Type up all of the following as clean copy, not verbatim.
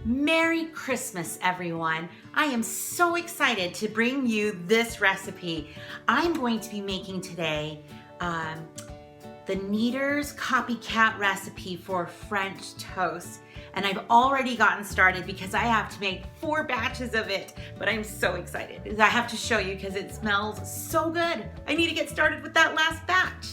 Merry Christmas, everyone. I am so excited to bring you this recipe. I'm going to be making today the Kneaders Copycat Recipe for French toast. And I've already gotten started because I have to make 4 batches of it, but I'm so excited. I have to show you because it smells so good. I need to get started with that last batch.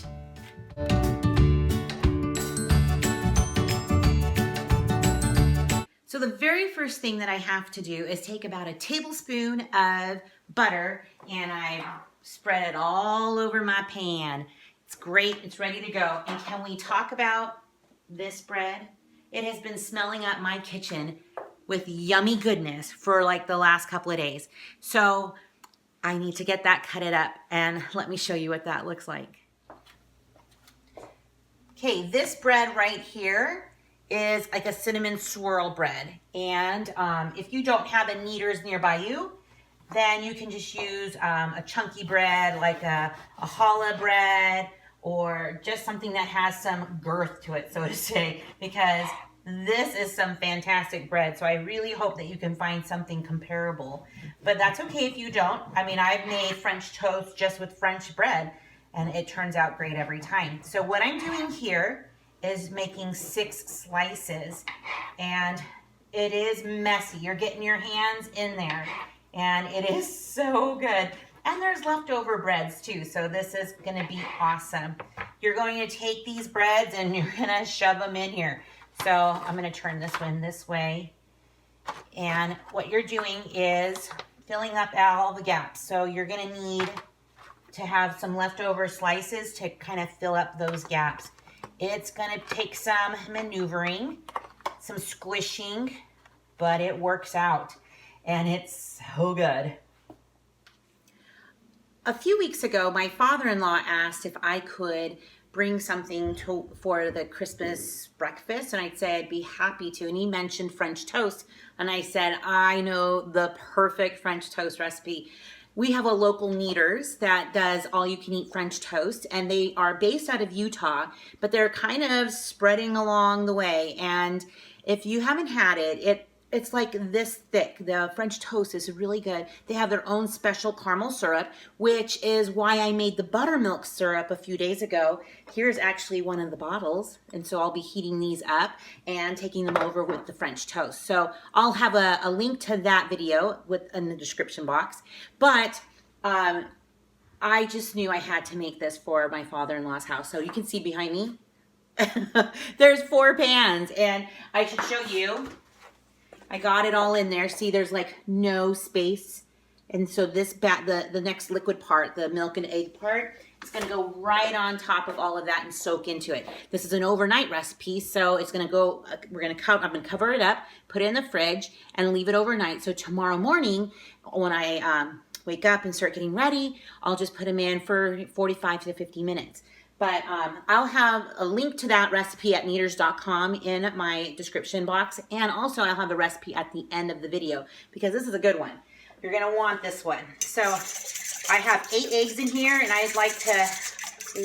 So the very first thing that I have to do is take about a tablespoon of butter and I spread it all over my pan. It's great, it's ready to go. And can we talk about this bread? It has been smelling up my kitchen with yummy goodness for like the last couple of days. So I need to get that cut up and let me show you what that looks like. Okay, this bread right here is like a cinnamon swirl bread. And if you don't have a Kneaders nearby you, then you can just use a chunky bread like a challah bread, or just something that has some girth to it, so to say, because this is some fantastic bread. So I really hope that you can find something comparable. But that's okay if you don't. I mean, I've made French toast just with French bread, and it turns out great every time. So what I'm doing here is making 6 slices, and it is messy. You're getting your hands in there, and it is so good. And there's leftover breads too, so this is gonna be awesome. You're going to take these breads and you're gonna shove them in here. So I'm gonna turn this one this way. And what you're doing is filling up all the gaps. So you're gonna need to have some leftover slices to kind of fill up those gaps. It's gonna take some maneuvering, some squishing, but it works out and it's so good. A few weeks ago, my father-in-law asked if I could bring something for the Christmas breakfast, and I'd say I'd be happy to. And he mentioned French toast, and I said, I know the perfect French toast recipe. We have a local Kneaders that does all-you-can-eat French toast, and they are based out of Utah, but they're kind of spreading along the way. And if you haven't had it, it's like this thick. The French toast is really good. They have their own special caramel syrup, which is why I made the buttermilk syrup a few days ago. Here's actually one of the bottles, and so I'll be heating these up and taking them over with the French toast. So I'll have a link to that video in the description box. But I just knew I had to make this for my father-in-law's house. So you can see behind me, there's 4 pans, and I should show you. I got it all in there. See, there's like no space. And so this the next liquid part, the milk and egg part, it's gonna go right on top of all of that and soak into it. This is an overnight recipe, so it's gonna go, I'm gonna cover it up, put it in the fridge, and leave it overnight. So tomorrow morning, when I wake up and start getting ready, I'll just put them in for 45 to 50 minutes. But I'll have a link to that recipe at kneaders.com in my description box. And also I'll have a recipe at the end of the video because this is a good one. You're gonna want this one. So I have 8 eggs in here and I'd like to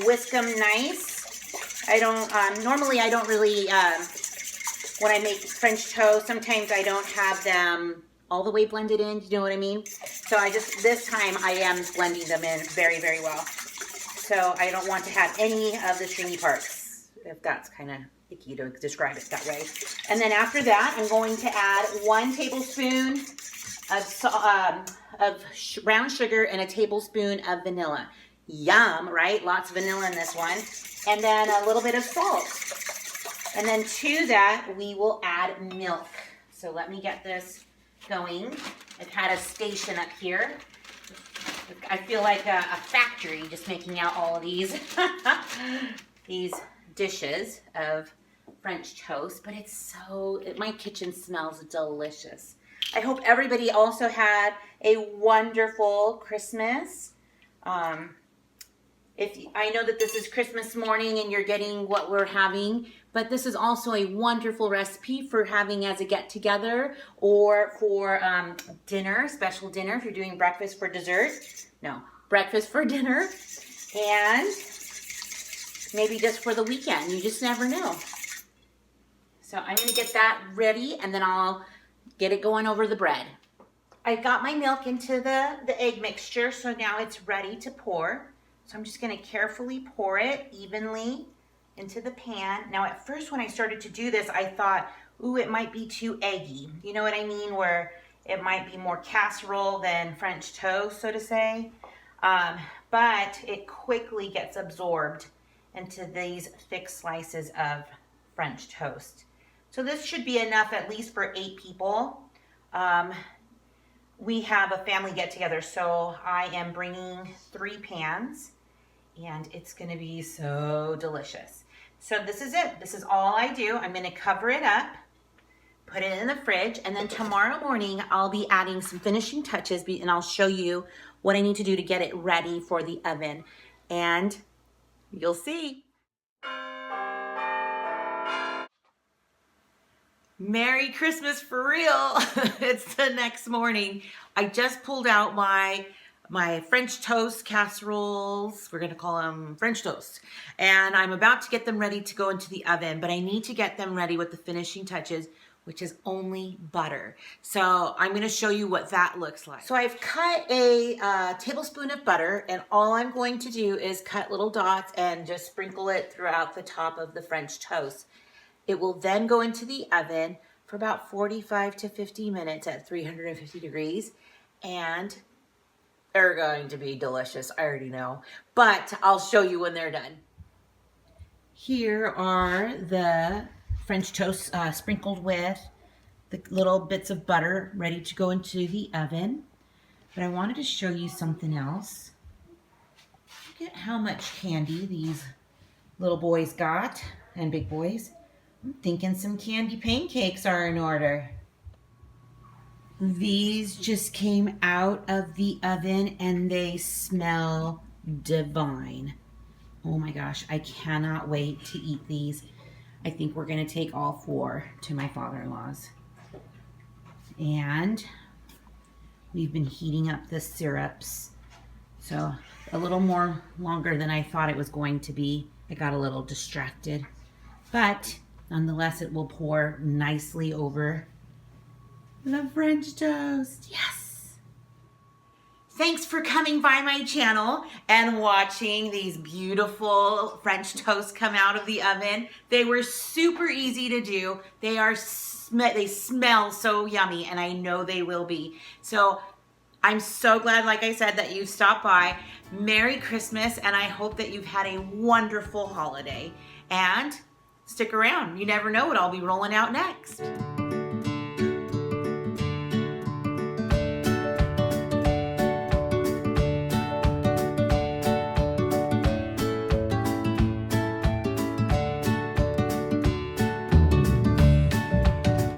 whisk them nice. I don't, normally I don't really, when I make French toast, sometimes I don't have them all the way blended in, you know what I mean? So this time I am blending them in very, very well. So I don't want to have any of the stringy parts, if that's kind of icky to describe it that way. And then after that, I'm going to add 1 tablespoon of brown sugar and a tablespoon of vanilla. Yum, right? Lots of vanilla in this one. And then a little bit of salt. And then to that, we will add milk. So let me get this going. I've had a station up here. I feel like a factory just making out all of these these dishes of French toast, but it's my kitchen smells delicious. I hope everybody also had a wonderful Christmas. I know that this is Christmas morning and you're getting what we're having, but this is also a wonderful recipe for having as a get-together or for dinner, special dinner, if you're doing breakfast for dessert. No, breakfast for dinner, and maybe just for the weekend. You just never know. So I'm going to get that ready, and then I'll get it going over the bread. I got my milk into the egg mixture, so now it's ready to pour. So I'm just gonna carefully pour it evenly into the pan. Now at first when I started to do this, I thought, ooh, it might be too eggy. You know what I mean? Where it might be more casserole than French toast, so to say. But it quickly gets absorbed into these thick slices of French toast. So this should be enough at least for 8 people. We have a family get together, so I am bringing 3 pans and it's gonna be so delicious. So this is it. This is all I do. I'm gonna cover it up, put it in the fridge, and then tomorrow morning I'll be adding some finishing touches and I'll show you what I need to do to get it ready for the oven. And you'll see. Merry Christmas for real. It's the next morning. I just pulled out my French toast casseroles. We're gonna call them French toast. And I'm about to get them ready to go into the oven, but I need to get them ready with the finishing touches, which is only butter. So I'm gonna show you what that looks like. So I've cut a tablespoon of butter, and all I'm going to do is cut little dots and just sprinkle it throughout the top of the French toast. It will then go into the oven for about 45 to 50 minutes at 350 degrees, and they're going to be delicious, I already know, but I'll show you when they're done. Here are the French toast sprinkled with the little bits of butter ready to go into the oven. But I wanted to show you something else. Look at how much candy these little boys got, and big boys. I'm thinking some candy pancakes are in order. These just came out of the oven and they smell divine. Oh my gosh, I cannot wait to eat these. I think we're gonna take all 4 to my father-in-law's. And we've been heating up the syrups. So a little more longer than I thought it was going to be. I got a little distracted, but nonetheless, it will pour nicely over the French toast. Yes! Thanks for coming by my channel and watching these beautiful French toasts come out of the oven. They were super easy to do. They smell so yummy, and I know they will be. So I'm so glad, like I said, that you stopped by. Merry Christmas, and I hope that you've had a wonderful holiday. And stick around. You never know what I'll be rolling out next.